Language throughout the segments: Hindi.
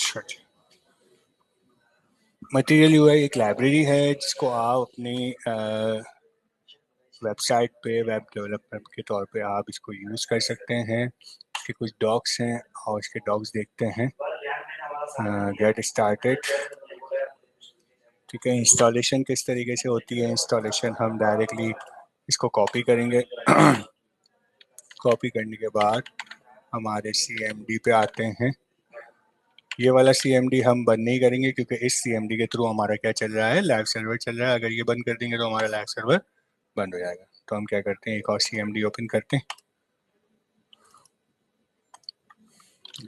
अच्छा जी। मटेरियल यूआई एक लाइब्रेरी है जिसको आप अपनी वेबसाइट पे वेब डेवलपमेंट के तौर पे आप इसको यूज़ कर सकते हैं। इसके कुछ डॉक्स हैं और इसके डॉक्स देखते हैं। Get started. ठीक है, इंस्टॉलेशन किस तरीके से होती है। इंस्टॉलेशन हम डायरेक्टली इसको कॉपी करेंगे। कॉपी करने के बाद हमारे CMD पे आते हैं। ये वाला CMD हम बंद नहीं करेंगे क्योंकि इस CMD के थ्रू हमारा क्या चल रहा है, लाइव सर्वर चल रहा है। अगर ये बंद कर देंगे तो हमारा लाइव सर्वर बंद हो जाएगा। तो हम क्या करते हैं, एक और CMD ओपन करते हैं।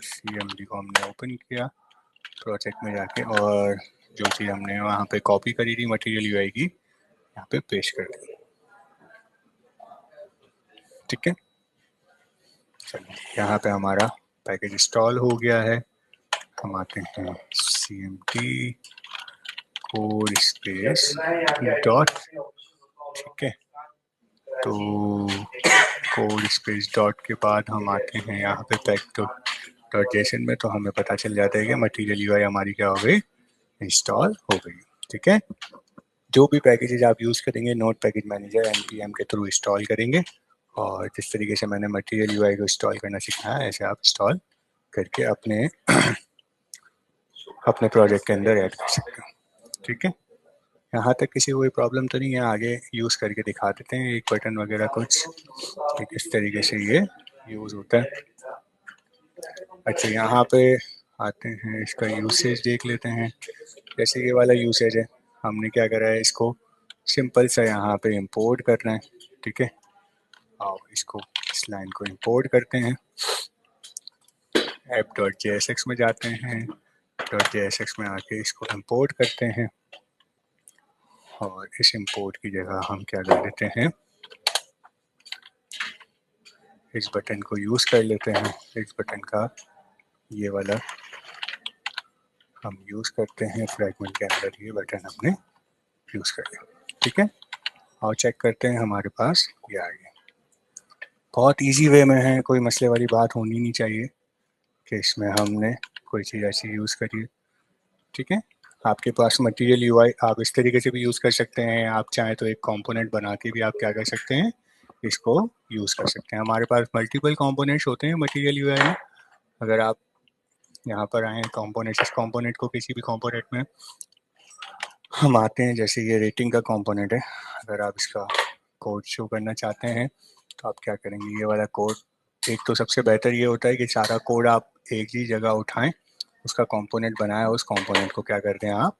CMD को हमने ओपन किया प्रोजेक्ट में जाके, और जो चीज़ हमने वहाँ पे कॉपी करी थी मटेरियल यूआई की, यहाँ पे पेस्ट कर दी। ठीक है, चलिए यहाँ पे हमारा पैकेज इंस्टॉल हो गया है। हम आते हैं CMD कोड स्पेस डॉट। ठीक है, तो कोड स्पेस डॉट के बाद हम आते हैं यहाँ पे पैक डॉट जेसन में। तो हमें पता चल जाता है कि मटेरियल यूआई हमारी क्या हो गई, इंस्टॉल हो गई। ठीक है, जो भी पैकेजेज आप यूज़ करेंगे नोड पैकेज मैनेजर npm के थ्रू इंस्टॉल करेंगे, और जिस तरीके से मैंने मटेरियल यूआई को इंस्टॉल करना सिखाया ऐसे आप इंस्टॉल करके अपने अपने प्रोजेक्ट के अंदर ऐड कर सकते हो। ठीक है, यहाँ तक किसी को कोई प्रॉब्लम तो नहीं है। आगे यूज़ करके दिखा देते हैं एक बटन वगैरह कुछ, कि किस तरीके से ये यूज़ होता है। अच्छा, यहाँ पे आते हैं, इसका यूसेज देख लेते हैं। जैसे ये वाला यूसेज है, हमने क्या करा है, इसको सिंपल सा यहाँ पे इंपोर्ट करना है। ठीक है, और इसको इस लाइन को इंपोर्ट करते हैं। app.jsx में जाते हैं, .jsx में आके इसको इंपोर्ट करते हैं, और इस इंपोर्ट की जगह हम क्या कर लेते हैं, इस बटन को यूज़ कर लेते हैं। इस बटन का ये वाला हम यूज़ करते हैं फ्रैगमेंट के अंदर, ये बटन हमने यूज़ कर लिया। ठीक है, और चेक करते हैं हमारे पास ये आ गया। बहुत इजी वे में है, कोई मसले वाली बात होनी नहीं चाहिए कि इसमें हमने कोई चीज़ ऐसी यूज़ करी। ठीक है, आपके पास मटेरियल यूआई आप इस तरीके से भी यूज़ कर सकते हैं। आप चाहें तो एक कंपोनेंट बना के भी आप क्या कर सकते हैं, इसको यूज़ कर सकते हैं। हमारे पास मल्टीपल कंपोनेंट्स होते हैं मटेरियल यूआई में। अगर आप यहाँ पर आए कंपोनेंट, इस कंपोनेंट को किसी भी कंपोनेंट में हम आते हैं, जैसे ये रेटिंग का कंपोनेंट है। अगर आप इसका कोड शो करना चाहते हैं तो आप क्या करेंगे, ये वाला कोड, एक तो सबसे बेहतर ये होता है कि सारा कोड आप एक ही जगह उठाएं, उसका कंपोनेंट बनाएं, उस कंपोनेंट को क्या करते हैं, आप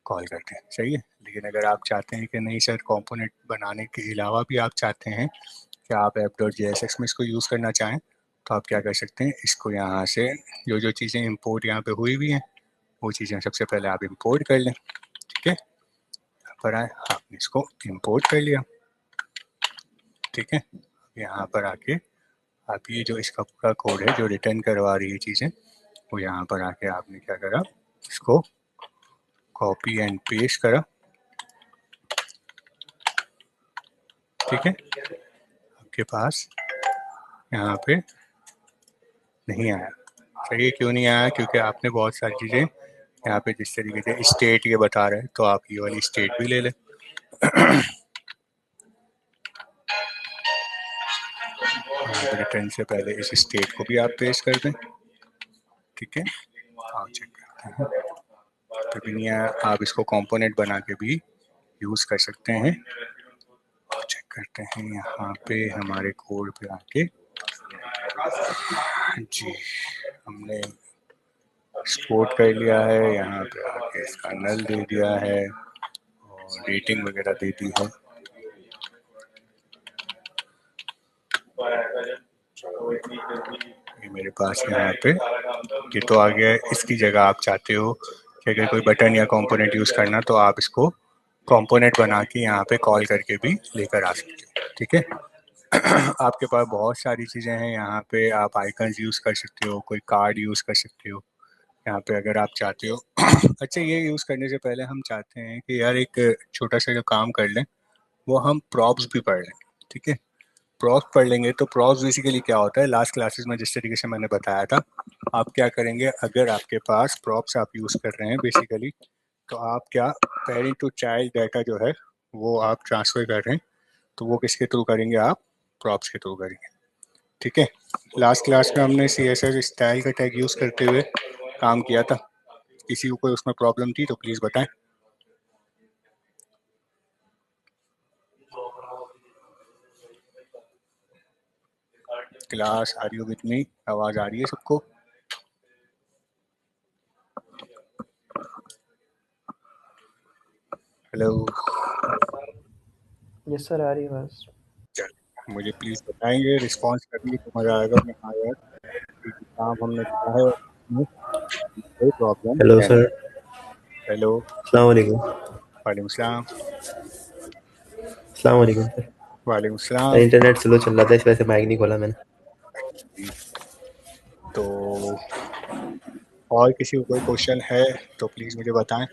कॉल करते हैं। सही है, लेकिन अगर आप चाहते हैं कि नहीं सर, कंपोनेंट बनाने के अलावा भी आप चाहते हैं कि आप app.jsx में इसको यूज़ करना चाहें, तो आप क्या कर सकते हैं, इसको यहाँ से जो जो चीज़ें इंपोर्ट यहाँ पे हुई हुई हैं वो चीज़ें सबसे पहले आप इंपोर्ट कर लें। ठीक है, पर आए, आपने इसको इंपोर्ट कर लिया। ठीक है, यहाँ पर आके आप ये जो इसका पूरा कोड है जो रिटर्न करवा रही है चीज़ें, वो यहाँ पर आके आपने क्या करा, इसको कॉपी एंड पेस्ट करा। ठीक है, आपके पास यहाँ पे नहीं आया। सही, क्यों नहीं आया, क्योंकि आपने बहुत सारी चीज़ें यहाँ पे जिस तरीके से स्टेट ये बता रहे हैं, तो आप ये वाली स्टेट भी ले लें। रिटर्न से पहले इस स्टेट को भी आप पेस्ट कर दें। ठीक है, आप चेक करते हैं, तो भी नहीं आया। आप इसको कंपोनेंट बना के भी यूज़ कर सकते हैं। चेक करते हैं यहाँ पे हमारे कोड पे आके, जी हमने एक्सपोर्ट कर लिया है। यहाँ पे आके इसका नल दे दिया है और रेटिंग वगैरह दे दी है। ये मेरे पास यहाँ पे ये तो आ गया है। इसकी जगह आप चाहते हो कि अगर कोई बटन या कंपोनेंट यूज़ करना, तो आप इसको कंपोनेंट बना के यहाँ पे कॉल करके भी लेकर आ सकते हो। ठीक है, आपके पास बहुत सारी चीज़ें हैं। यहाँ पे आप आइकन्स यूज़ कर सकते हो, कोई कार्ड यूज़ कर सकते हो यहाँ पे अगर आप चाहते हो। अच्छा, ये यूज़ करने से पहले हम चाहते हैं कि यार एक छोटा सा जो काम कर लें, वो हम प्रॉप्स भी पढ़ लें। ठीक है, प्रॉप्स पढ़ लेंगे तो प्रॉप्स बेसिकली क्या होता है, लास्ट क्लासेस में जिस तरीके से मैंने बताया था, आप क्या करेंगे, अगर आपके पास प्रॉप्स आप यूज कर रहे हैं बेसिकली, तो आप क्या पेरेंट टू चाइल्ड डाटा जो है वो आप ट्रांसफर कर रहे हैं, तो वो किसके थ्रू करेंगे, आप प्रॉप्स के थ्रू करेंगे। ठीक है, लास्ट क्लास में हमने CSS स्टाइल का टैग यूज करते हुए काम किया था। किसी को कोई उसमें प्रॉब्लम थी तो प्लीज बताएं। Class are you with me, आवाज आ रही है सबको? हेलो, यस सर, आ रही है बस। चल मुझे प्लीज बताएंगे, रिस्पॉन्स करेंगे तो मजा आएगा कि हाँ यार काम हमने किया है, कोई प्रॉब्लम हेलो है सर। नहीं। हेलो, अस्सलाम वालेकुम। वालेकुम सलाम। अस्सलाम वालेकुम सर। वालेकुम सर सलाम। इंटरनेट स्लो चल रहा था, इस वजह से माइक नहीं खोला मैंने। तो और किसी को कोई क्वेश्चन है तो प्लीज मुझे बताएं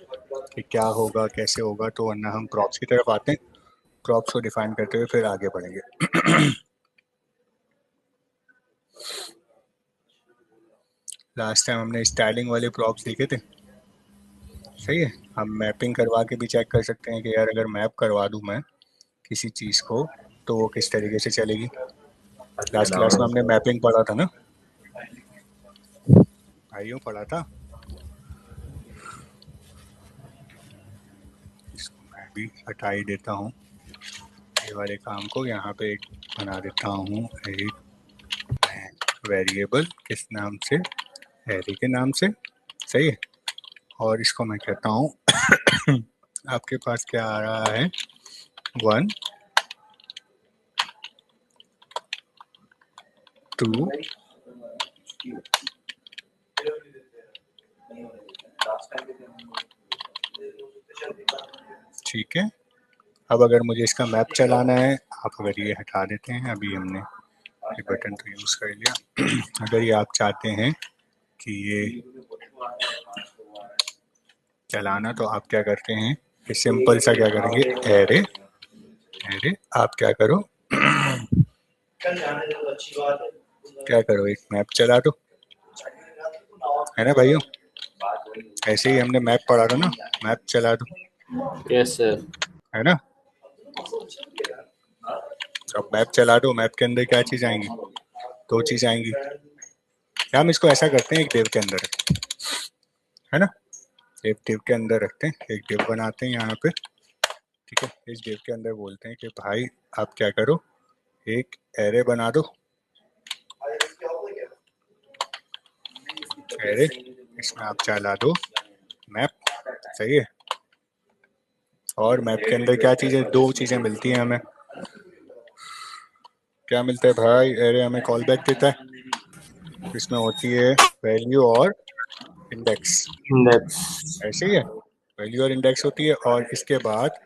कि क्या होगा कैसे होगा, तो वरना हम प्रॉप्स की तरफ आते हैं, प्रॉप्स को डिफाइन करते हुए फिर आगे बढ़ेंगे। लास्ट टाइम हमने स्टाइलिंग वाले प्रॉप्स देखे थे, सही है। हम मैपिंग करवा के भी चेक कर सकते हैं कि यार अगर मैप करवा दूं मैं किसी चीज को तो वो किस तरीके से चलेगी। लास्ट क्लास में हमने मैपिंग पढ़ा था ना भाइयों, पढ़ा था। इसको मैं भी हटा ही देता हूँ, ये वाले काम को यहाँ पे एक बना देता हूँ, एक वेरिएबल किस नाम से, एरे के नाम से, सही है। और इसको मैं कहता हूँ आपके पास क्या आ रहा है, 1 2, ठीक है। अब अगर मुझे इसका मैप चलाना है, आप अगर ये हटा देते हैं, अभी हमने ये बटन तो यूज कर लिया। अगर ये आप चाहते हैं कि ये चलाना, तो आप क्या करते हैं कि सिंपल सा क्या करेंगे, एरे, एरे आप क्या करो, क्या करो, एक मैप चला दो, है ना भाइयों। ऐसे ही हमने मैप पढ़ा था ना, मैप चला दो, यस सर। है ना। अब मैप चला दो, मैप के अंदर क्या चीज आएंगी, 2 चीज आएंगी। क्या हम इसको ऐसा करते हैं, एक डिव के अंदर रखते हैं, है ना, एक डिव के अंदर रखते हैं, एक डिव बनाते हैं यहाँ पे, ठीक है। इस डिव के अंदर बोलते हैं कि भाई आप क्या करो, एक एरे बना दो, एरे, इसमें आप चला दो मैप, सही है। और मैप के अंदर क्या चीजें, 2 चीजें मिलती हैं हमें, क्या मिलता है भाई, एरे हमें कॉल बैक देता है, इसमें होती है वैल्यू और इंडेक्स, इंडेक्स। ऐसे ही है, वैल्यू और इंडेक्स होती है। और इसके बाद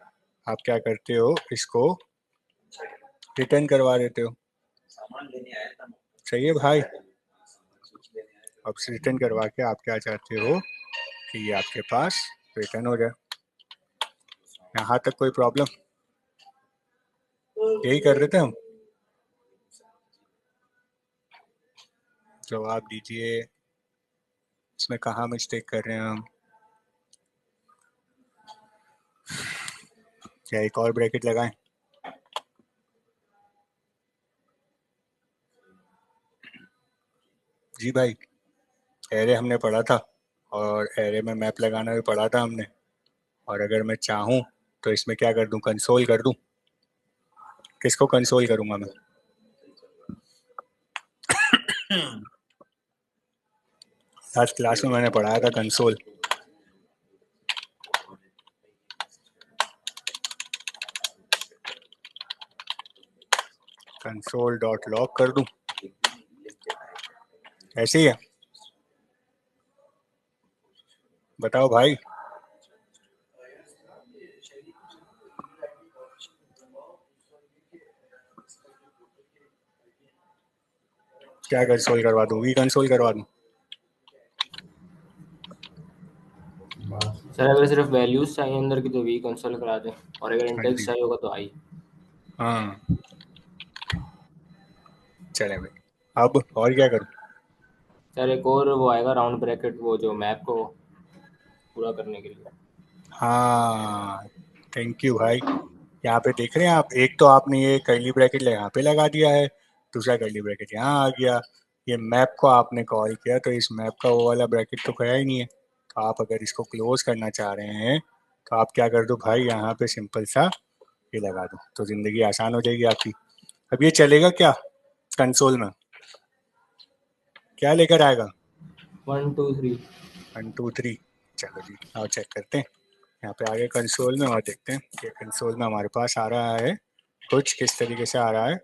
आप क्या करते हो, इसको रिटर्न करवा देते हो, सही है भाई। अब रिटर्न करवा के आप क्या चाहते हो कि ये आपके पास रिटर्न हो जाए। यहाँ तक कोई प्रॉब्लम, यही कर रहे थे हम, जवाब दीजिए, इसमें कहाँ मिस्टेक कर रहे हैं हम। क्या एक और ब्रैकेट लगाएं, जी भाई। एरे हमने पढ़ा था और एरे में मैप लगाना भी पढ़ा था हमने, और अगर मैं चाहूँ तो इसमें क्या कर दूं, कंसोल कर दूं। किसको कंसोल करूंगा मैं, लास्ट क्लास में मैंने पढ़ाया था कंसोल, कंसोल डॉट लॉग कर दूं, ऐसे ही है। बताओ भाई, क्या कंसोल करवा दूं, वी कंसोल करवा दूं। सर अगर सिर्फ वैल्यूज चाहिए अंदर की तो वी कंसोल करा दें, और अगर हाँ इंडेक्स जी, चाहिए होगा तो आई। हाँ चले भाई, अब और क्या करूँ? सर एक और वो आएगा राउंड ब्रैकेट, वो जो मैप को पूरा करने के लिए। हाँ, थैंक यू भाई। यहाँ पे देख रहे हैं आप, एक तो आपने ये कर्ली ब्रैकेट यहाँ पे लगा दिया है, दूसरा कर्ली ब्रैकेट यहाँ आ गया। ये मैप को आपने कॉल किया तो इस मैप का वो वाला ब्रैकेट तो गया ही नहीं है। तो आप अगर इसको क्लोज करना चाह रहे हैं तो आप क्या कर दो भाई, यहाँ पे सिंपल सा ये लगा दो तो जिंदगी आसान हो जाएगी आपकी। अब ये चलेगा क्या कंसोल में, क्या लेकर आएगा? 1 2 3। 1 2 3। चलो जी, आओ चेक करते हैं। यहाँ पे आगे कंसोल में और देखते हैं कि कंसोल में हमारे पास आ रहा है कुछ किस तरीके से आ रहा है।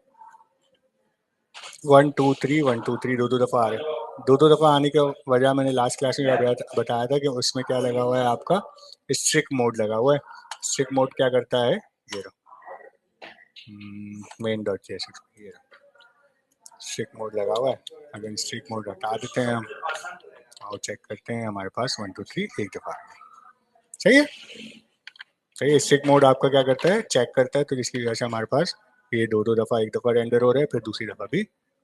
1 2 3 1 2 3 दो दो दफ़ा आ रहा है। दो दो दफ़ा आने की वजह मैंने लास्ट क्लास में बताया था कि उसमें क्या लगा हुआ है, आपका स्ट्रिक मोड लगा हुआ है। स्ट्रिक मोड क्या करता है, ये मेन डॉट जेएसएक्स, ये स्ट्रिक मोड लगा हुआ है। अगर स्ट्रिक मोड हटा देते हैं हम और चेक करते हैं, हमारे पास 1 2 3 एक दफ़ा आ गया। सही है, सही है। स्ट्रिक मोड आपका क्या करता है, चेक करता है, तो जिसकी वजह से हमारे पास ये दो दो दफ़ा, एक दफ़ा रेंडर हो रहा है, फिर दूसरी दफ़ा भी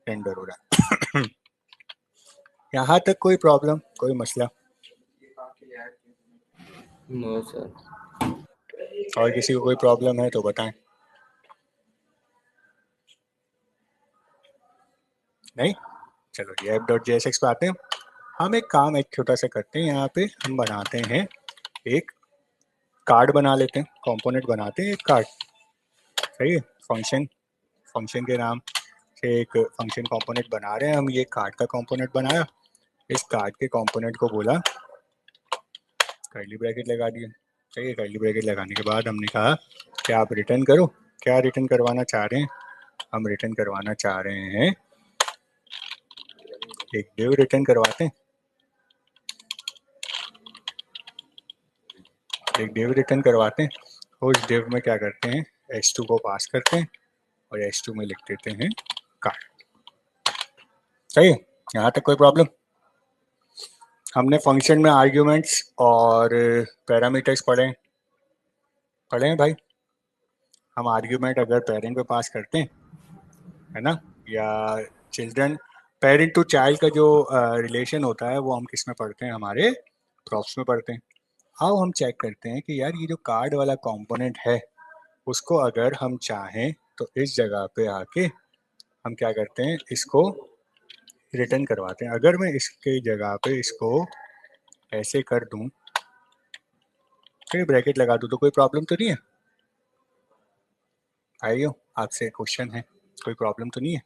रेंडर हो रहा है। यहाँ तक कोई प्रॉब्लम, कोई मसला? No sir. और किसी को कोई प्रॉब्लम है तो बताएं। नहीं, चलो ये app.jsx पे आते हैं। हम एक काम एक छोटा सा करते हैं, यहाँ पे हम बनाते हैं एक कार्ड बना लेते हैं, कंपोनेंट बनाते हैं एक कार्ड। सही है, फंक्शन के नाम से एक फंक्शन कंपोनेंट बना रहे हैं हम। ये कार्ड का कंपोनेंट बनाया, इस कार्ड के कंपोनेंट को बोला कर्ली ब्रैकेट लगा दिया। सही है, कर्ली ब्रैकेट लगाने के बाद हमने कहा कि आप रिटर्न करो। क्या रिटर्न करवाना चाह रहे हैं? हम रिटर्न करवाना चाह रहे हैं एक डिव रिटर्न करवाते हैं। एक डिव रिटर्न करवाते हैं, उस डिव में क्या करते हैं, h2 को पास करते हैं और h2 में लिख देते हैं कार्ड। सही है, यहाँ तक कोई प्रॉब्लम? हमने फंक्शन में आर्ग्यूमेंट्स और पैरामीटर्स पढ़े हैं भाई। हम आर्ग्यूमेंट अगर पेरेंट पे पास करते हैं, है ना, या चिल्ड्रन, पेरेंट टू चाइल्ड का जो रिलेशन होता है वो हम किस में पढ़ते हैं, हमारे प्रॉप्स में पढ़ते हैं। आओ हम चेक करते हैं कि यार ये जो कार्ड वाला कंपोनेंट है उसको अगर हम चाहें तो इस जगह पे आके हम क्या करते हैं, इसको रिटर्न करवाते हैं। अगर मैं इसके जगह पे इसको ऐसे कर दूं, फिर ब्रैकेट लगा दूं, तो कोई प्रॉब्लम तो नहीं है? आइयो, आपसे क्वेश्चन है, कोई प्रॉब्लम तो नहीं है?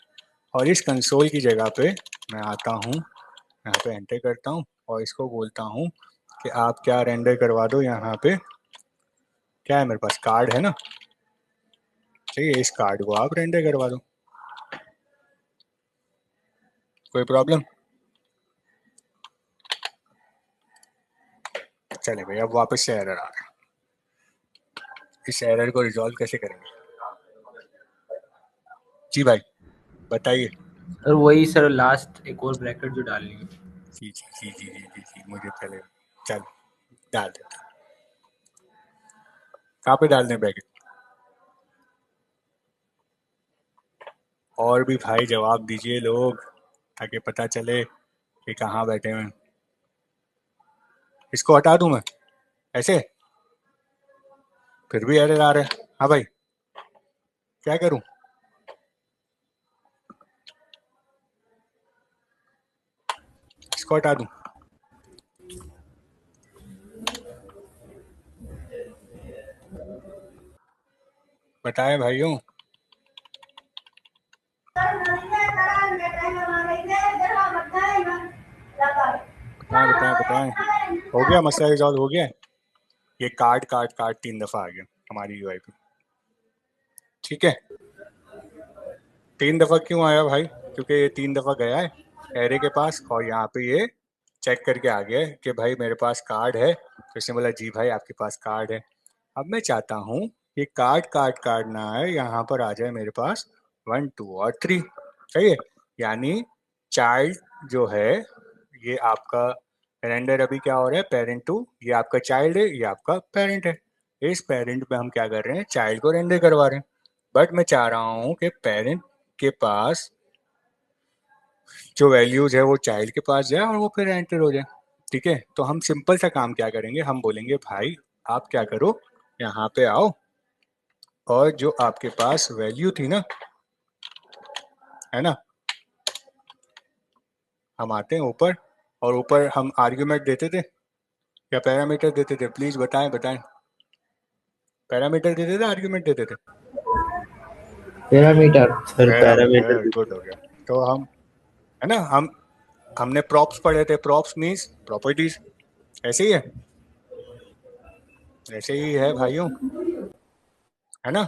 और इस कंसोल की जगह पे मैं आता हूँ, यहाँ पे एंटर करता हूँ और इसको बोलता हूँ कि आप क्या रेंडर करवा दो। यहाँ पे क्या है, मेरे पास कार्ड है ना, चाहिए इस कार्ड को आप रेंडर करवा दो। कोई प्रॉब्लम? चले भाई, अब वापस से एरर आ रहा है, इस एरर को रिजॉल्व कैसे करेंगे? जी भाई बताइए। सर वही सर, लास्ट एक और ब्रैकेट जो डालनी है। जी जी जी जी जी जी जी, मुझे पहले चल डाल देता। कहाँ पे डालने ब्रैकेट? और भी भाई जवाब दीजिए लोग, ताकि पता चले कि कहाँ बैठे हैं। इसको हटा दूं मैं ऐसे, फिर भी एरर आ रहा है। हाँ भाई, क्या करूं? इसको हटा दूं? बताएं भाइयों। बताएं बताएं बताएं, हो गया मसला रिजॉल्व हो गया? ये कार्ड कार्ड कार्ड 3 दफा आ गया हमारी यूआई पे। ठीक है, 3 दफा क्यों आया भाई? क्योंकि ये 3 दफा गया है एरे के पास और यहाँ पे ये चेक करके आ गया कि भाई मेरे पास कार्ड है। तो इसने बोला जी भाई आपके पास कार्ड है। अब मैं चाहता हूँ ये कार्ड कार्ड कार्ड ना आए, यहाँ पर आ जाए मेरे पास 1 2 और 3। सही है, यानी चाइल्ड जो है ये आपका रेंडर अभी क्या हो रहा है, पेरेंट टू, ये आपका चाइल्ड है, ये आपका पेरेंट है। इस पेरेंट में हम क्या कर रहे हैं, चाइल्ड को रेंडर करवा रहे हैं। बट मैं चाह रहा हूँ कि पेरेंट के पास जो वैल्यूज है वो चाइल्ड के पास जाए और वो फिर एंटर हो जाए। ठीक है, तो हम सिंपल सा काम क्या करेंगे, हम बोलेंगे भाई आप क्या करो, यहाँ पे आओ और जो आपके पास वैल्यू थी ना, है ना, हम आते हैं ऊपर और ऊपर हम आर्ग्यूमेंट देते थे या पैरामीटर देते थे, प्लीज बताएं बताएं। पैरामीटर देते थे, आर्ग्यूमेंट देते थे? Parameter sir, parameter, parameter. Good हो गया। तो हम, है ना, हमने प्रॉप्स पढ़े थे, प्रॉप्स मीन्स प्रॉपर्टीज, ऐसे ही है, ऐसे ही है भाइयों, है ना।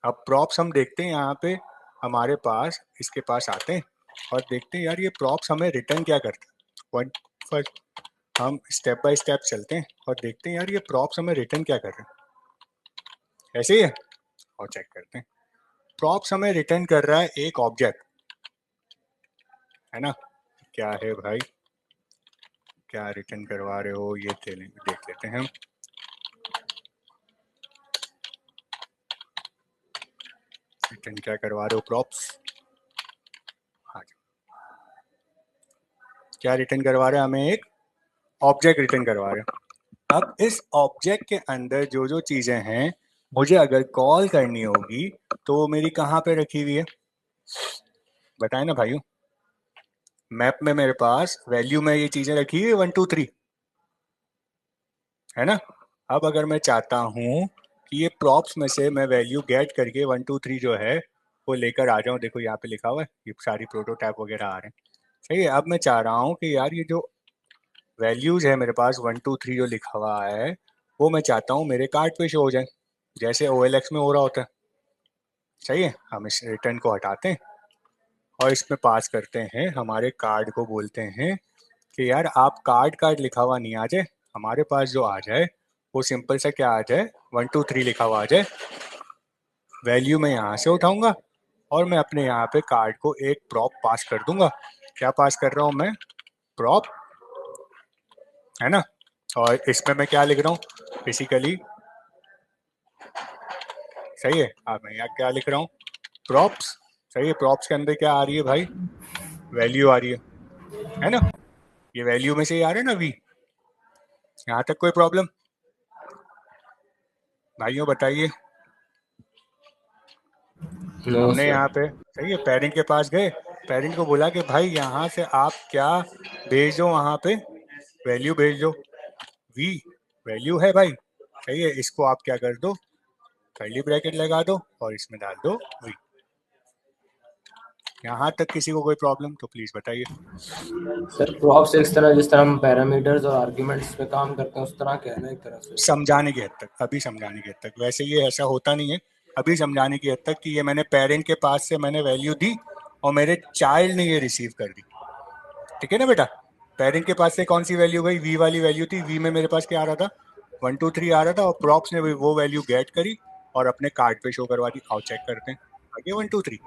अब प्रॉप्स हम देखते हैं यहाँ पे, हमारे पास इसके पास आते हैं और देखते हैं यार ये प्रॉप्स हमें रिटर्न क्या करते हैं। वन फर्स्ट हम स्टेप बाय स्टेप चलते हैं और देखते हैं यार ये प्रॉप्स हमें रिटर्न क्या कर रहे हैं, ऐसे ही है। और चेक करते हैं, प्रॉप्स हमें रिटर्न कर रहा है एक ऑब्जेक्ट, है ना। क्या है भाई, क्या रिटर्न करवा रहे हो, ये देख लेते हैं हम। रिटर्न क्या करवा रहे हो प्रॉप्स, हाँ क्या रिटर्न करवा रहे हैं हमें, एक ऑब्जेक्ट रिटर्न करवा रहे हैं। अब इस ऑब्जेक्ट के अंदर जो जो चीजें हैं मुझे अगर कॉल करनी होगी तो वो मेरी कहाँ पे रखी हुई है, बताए ना भाइयों। मैप में मेरे पास वैल्यू में ये चीजें रखी हुई है 1 2 3, है ना। अब अगर मैं चाहता हूँ कि ये प्रॉप्स में से मैं वैल्यू गेट करके 1 2 3 जो है वो लेकर आ जाऊँ, देखो यहाँ पे लिखा हुआ है, ये सारी प्रोटोटाइप वगैरह आ रहे हैं, सही है। अब मैं चाह रहा हूँ कि यार ये जो वैल्यूज है मेरे पास 1 2 3 जो लिखा हुआ है वो मैं चाहता हूँ मेरे कार्ड पे शो हो जाए, जैसे OLX में हो रहा होता है, सही है। हम इस रिटर्न को हटाते हैं और इसमें पास करते हैं, हमारे कार्ड को बोलते हैं कि यार आप कार्ड कार्ड लिखा हुआ नहीं आ जाए, हमारे पास जो आ जाए वो सिंपल सा क्या आ जाए, 1 2 3 लिखा हुआ आ जाए। वैल्यू मैं यहाँ से उठाऊंगा और मैं अपने यहाँ पे कार्ड को एक प्रॉप पास कर दूंगा। क्या पास कर रहा हूँ मैं, प्रॉप, है ना। और इसमें मैं क्या लिख रहा हूँ बेसिकली, सही है। अब मैं यहाँ क्या लिख रहा हूँ, प्रॉप्स, सही है। प्रॉप्स के अंदर क्या आ रही है भाई, वैल्यू आ रही है ना। ये वैल्यू में से ही आ रहा है ना वी, यहाँ तक कोई प्रॉब्लम भाइयों बताइए। नो हमने सर। यहाँ पे, सही है, पेरेंट के पास गए, पेरेंट को बोला कि भाई यहाँ से आप क्या भेज दो, वहाँ पे वैल्यू भेज दो, वी वैल्यू है भाई, सही है। इसको आप क्या कर दो, कर्ली ब्रैकेट लगा दो और इसमें डाल दो वी। यहाँ तक किसी को कोई प्रॉब्लम तो प्लीज बताइए। सर प्रॉप्स इस तरह, जिस तरह हम पैरामीटर्स और आर्ग्यूमेंट्स पे काम करते हैं उस तरह क्या है ना, एक तरह से समझाने की हद तक, अभी समझाने की हद तक, वैसे ये ऐसा होता नहीं है, अभी समझाने की हद तक कि ये मैंने पेरेंट के पास से मैंने वैल्यू दी और मेरे चाइल्ड ने ये रिसीव कर दी, ठीक है ना बेटा। पेरेंट के पास से कौन सी वैल्यू गई, वी वाली वैल्यू थी, वी में मेरे पास क्या आ रहा था, 1 2 3 आ रहा था और प्रॉप्स ने वो वैल्यू गेट करी और अपने कार्ड पे शो करवा दी। आओ चेक करते हैं आगे 1 2 3।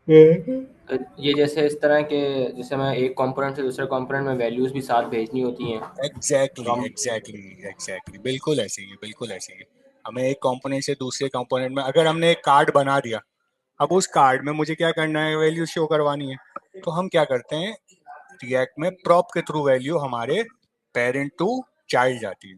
ये जैसे इस तरह के, जैसे मैं एक कंपोनेंट से दूसरे कंपोनेंट में वैल्यूज भी साथ भेजनी होती हैं। एग्जैक्टली हम एग्जैक्टली एग्जैक्टली, बिल्कुल ऐसे ही है, बिल्कुल ऐसे ही है। हमें एक कंपोनेंट से दूसरे कंपोनेंट में, अगर हमने एक कार्ड बना दिया, अब उस कार्ड में मुझे क्या करना है, वैल्यू शो करवानी है, तो हम क्या करते हैं, रिएक्ट में प्रॉप के थ्रू वैल्यू हमारे पेरेंट टू चाइल्ड जाती है,